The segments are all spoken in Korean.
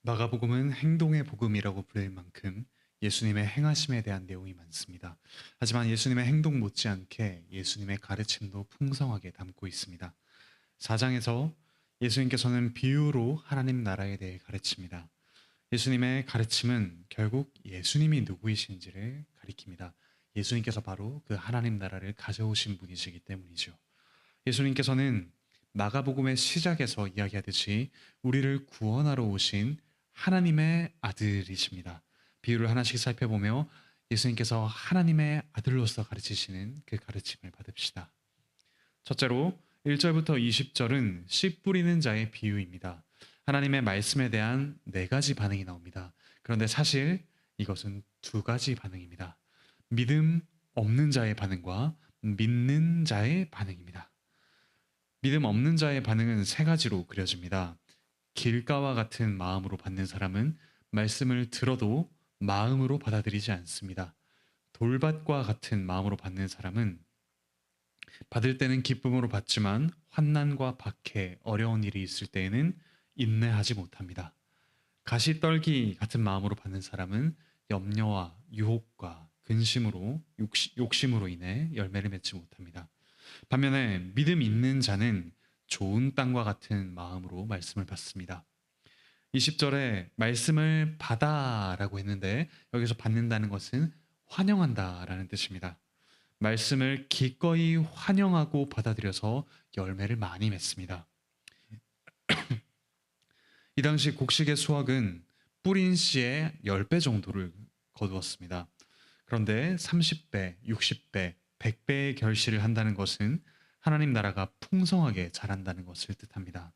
마가복음은 행동의 복음이라고 불릴 만큼 예수님의 행하심에 대한 내용이 많습니다. 하지만 예수님의 행동 못지않게 예수님의 가르침도 풍성하게 담고 있습니다. 4장에서 예수님께서는 비유로 하나님 나라에 대해 가르칩니다. 예수님의 가르침은 결국 예수님이 누구이신지를 가리킵니다. 예수님께서 바로 그 하나님 나라를 가져오신 분이시기 때문이죠. 예수님께서는 마가복음의 시작에서 이야기하듯이 우리를 구원하러 오신 하나님의 아들이십니다. 비유를 하나씩 살펴보며 예수님께서 하나님의 아들로서 가르치시는 그 가르침을 받읍시다. 첫째로 1절부터 20절은 씨 뿌리는 자의 비유입니다. 하나님의 말씀에 대한 네 가지 반응이 나옵니다. 그런데 사실 이것은 두 가지 반응입니다. 믿음 없는 자의 반응과 믿는 자의 반응입니다. 믿음 없는 자의 반응은 세 가지로 그려집니다. 길가와 같은 마음으로 받는 사람은 말씀을 들어도 마음으로 받아들이지 않습니다. 돌밭과 같은 마음으로 받는 사람은 받을 때는 기쁨으로 받지만 환난과 박해, 어려운 일이 있을 때에는 인내하지 못합니다. 가시떨기 같은 마음으로 받는 사람은 염려와 유혹과 근심으로 욕심으로 인해 열매를 맺지 못합니다. 반면에 믿음 있는 자는 좋은 땅과 같은 마음으로 말씀을 받습니다. 20절에 말씀을 받아라고 했는데 여기서 받는다는 것은 환영한다라는 뜻입니다. 말씀을 기꺼이 환영하고 받아들여서 열매를 많이 맺습니다. 이 당시 곡식의 수확은 뿌린 씨의 10배 정도를 거두었습니다. 그런데 30배, 60배, 100배의 결실을 한다는 것은 하나님 나라가 풍성하게 자란다는 것을 뜻합니다.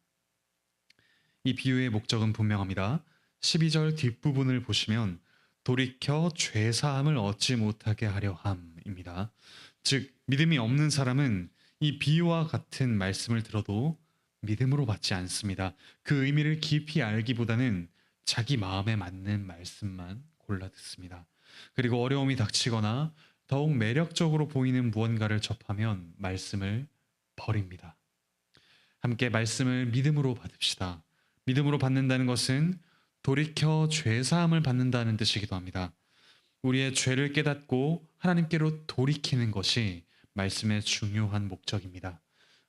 이 비유의 목적은 분명합니다. 12절 뒷부분을 보시면 돌이켜 죄사함을 얻지 못하게 하려 함입니다. 즉 믿음이 없는 사람은 이 비유와 같은 말씀을 들어도 믿음으로 받지 않습니다. 그 의미를 깊이 알기보다는 자기 마음에 맞는 말씀만 골라 듣습니다. 그리고 어려움이 닥치거나 더욱 매력적으로 보이는 무언가를 접하면 말씀을 버립니다. 함께 말씀을 믿음으로 받읍시다. 믿음으로 받는다는 것은 돌이켜 죄사함을 받는다는 뜻이기도 합니다. 우리의 죄를 깨닫고 하나님께로 돌이키는 것이 말씀의 중요한 목적입니다.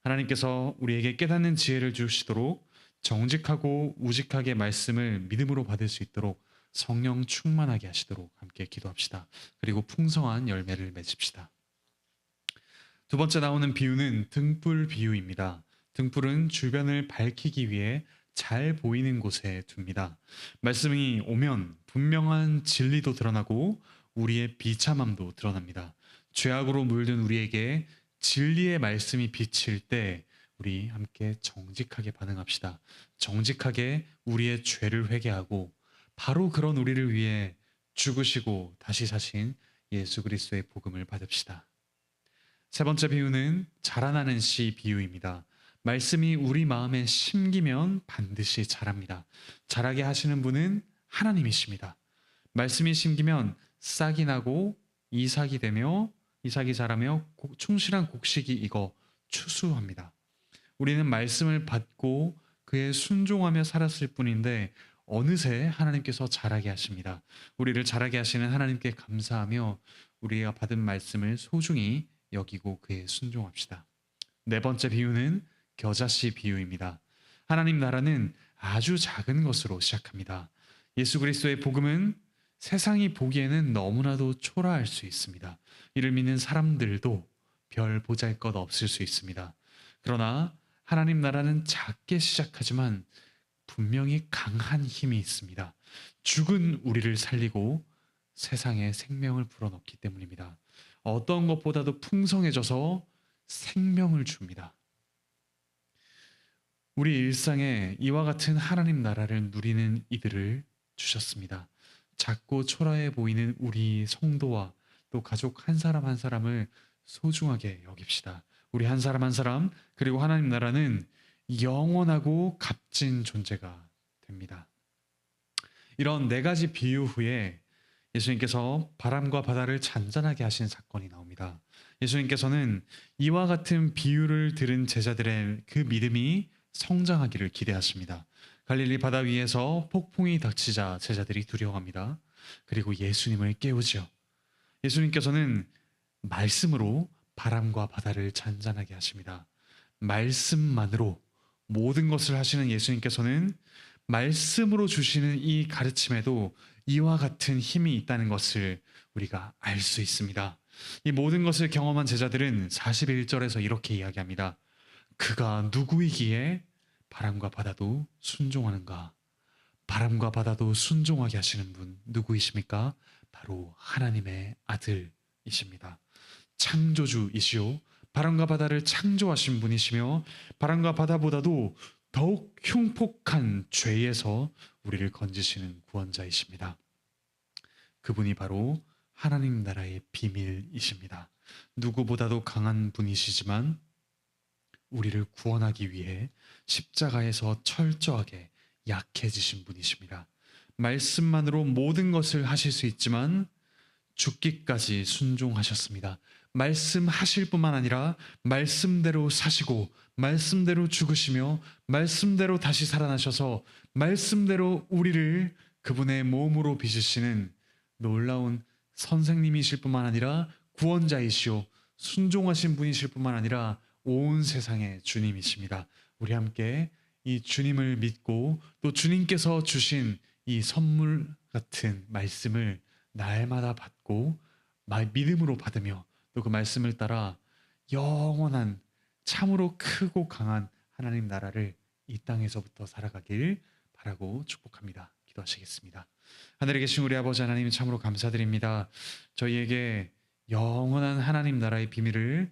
하나님께서 우리에게 깨닫는 지혜를 주시도록 정직하고 우직하게 말씀을 믿음으로 받을 수 있도록 성령 충만하게 하시도록 함께 기도합시다. 그리고 풍성한 열매를 맺읍시다. 두 번째 나오는 비유는 등불 비유입니다. 등불은 주변을 밝히기 위해 잘 보이는 곳에 둡니다. 말씀이 오면 분명한 진리도 드러나고 우리의 비참함도 드러납니다. 죄악으로 물든 우리에게 진리의 말씀이 비칠 때 우리 함께 정직하게 반응합시다. 정직하게 우리의 죄를 회개하고 바로 그런 우리를 위해 죽으시고 다시 사신 예수 그리스도의 복음을 받읍시다. 세 번째 비유는 자라나는 씨 비유입니다. 말씀이 우리 마음에 심기면 반드시 자랍니다. 자라게 하시는 분은 하나님이십니다. 말씀이 심기면 싹이 나고 이삭이 되며 이삭이 자라며 충실한 곡식이 익어 추수합니다. 우리는 말씀을 받고 그에 순종하며 살았을 뿐인데 어느새 하나님께서 자라게 하십니다. 우리를 자라게 하시는 하나님께 감사하며 우리가 받은 말씀을 소중히 여기고 그에 순종합시다. 네 번째 비유는 겨자씨 비유입니다. 하나님 나라는 아주 작은 것으로 시작합니다. 예수 그리스도의 복음은 세상이 보기에는 너무나도 초라할 수 있습니다. 이를 믿는 사람들도 별 보잘것 없을 수 있습니다. 그러나 하나님 나라는 작게 시작하지만 분명히 강한 힘이 있습니다. 죽은 우리를 살리고 세상에 생명을 불어넣기 때문입니다. 어떤 것보다도 풍성해져서 생명을 줍니다. 우리 일상에 이와 같은 하나님 나라를 누리는 이들을 주셨습니다. 작고 초라해 보이는 우리 성도와 또 가족 한 사람 한 사람을 소중하게 여깁시다. 우리 한 사람 한 사람 그리고 하나님 나라는 영원하고 값진 존재가 됩니다. 이런 네 가지 비유 후에 예수님께서 바람과 바다를 잔잔하게 하신 사건이 나옵니다. 예수님께서는 이와 같은 비유를 들은 제자들의 그 믿음이 성장하기를 기대하십니다. 갈릴리 바다 위에서 폭풍이 닥치자 제자들이 두려워합니다. 그리고 예수님을 깨우지요. 예수님께서는 말씀으로 바람과 바다를 잔잔하게 하십니다. 말씀만으로 모든 것을 하시는 예수님께서는 말씀으로 주시는 이 가르침에도 이와 같은 힘이 있다는 것을 우리가 알 수 있습니다. 이 모든 것을 경험한 제자들은 41절에서 이렇게 이야기합니다. 그가 누구이기에 바람과 바다도 순종하는가? 바람과 바다도 순종하게 하시는 분 누구이십니까? 바로 하나님의 아들이십니다. 창조주이시오. 바람과 바다를 창조하신 분이시며 바람과 바다보다도 더욱 흉폭한 죄에서 우리를 건지시는 구원자이십니다. 그분이 바로 하나님 나라의 비밀이십니다. 누구보다도 강한 분이시지만 우리를 구원하기 위해 십자가에서 철저하게 약해지신 분이십니다. 말씀만으로 모든 것을 하실 수 있지만 죽기까지 순종하셨습니다. 말씀하실 뿐만 아니라 말씀대로 사시고 말씀대로 죽으시며 말씀대로 다시 살아나셔서 말씀대로 우리를 그분의 몸으로 빚으시는 놀라운 선생님이실 뿐만 아니라 구원자이시오 순종하신 분이실 뿐만 아니라 온 세상의 주님이십니다. 우리 함께 이 주님을 믿고 또 주님께서 주신 이 선물 같은 말씀을 날마다 받고 믿음으로 받으며 또 그 말씀을 따라 영원한 참으로 크고 강한 하나님 나라를 이 땅에서부터 살아가길 바라고 축복합니다. 기도하시겠습니다. 하늘에 계신 우리 아버지 하나님 참으로 감사드립니다. 저희에게 영원한 하나님 나라의 비밀을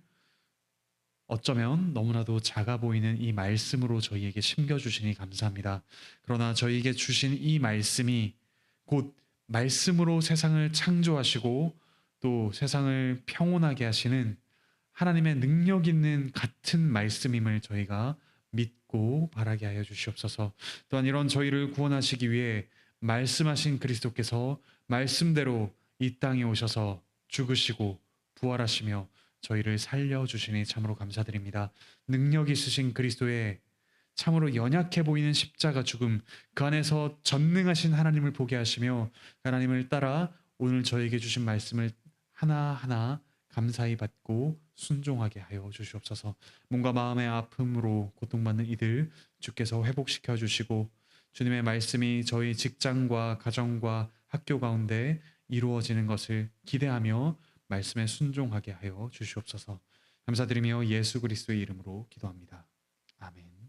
어쩌면 너무나도 작아 보이는 이 말씀으로 저희에게 심겨주시니 감사합니다. 그러나 저희에게 주신 이 말씀이 곧 말씀으로 세상을 창조하시고 또 세상을 평온하게 하시는 하나님의 능력 있는 같은 말씀임을 저희가 믿고 바라게 하여 주시옵소서. 또한 이런 저희를 구원하시기 위해 말씀하신 그리스도께서 말씀대로 이 땅에 오셔서 죽으시고 부활하시며 저희를 살려주시니 참으로 감사드립니다. 능력 있으신 그리스도의 참으로 연약해 보이는 십자가 죽음 그 안에서 전능하신 하나님을 보게 하시며 하나님을 따라 오늘 저에게 주신 말씀을 하나하나 감사히 받고 순종하게 하여 주시옵소서. 몸과 마음의 아픔으로 고통받는 이들 주께서 회복시켜 주시고 주님의 말씀이 저희 직장과 가정과 학교 가운데 이루어지는 것을 기대하며 말씀에 순종하게 하여 주시옵소서. 감사드리며 예수 그리스도의 이름으로 기도합니다. 아멘.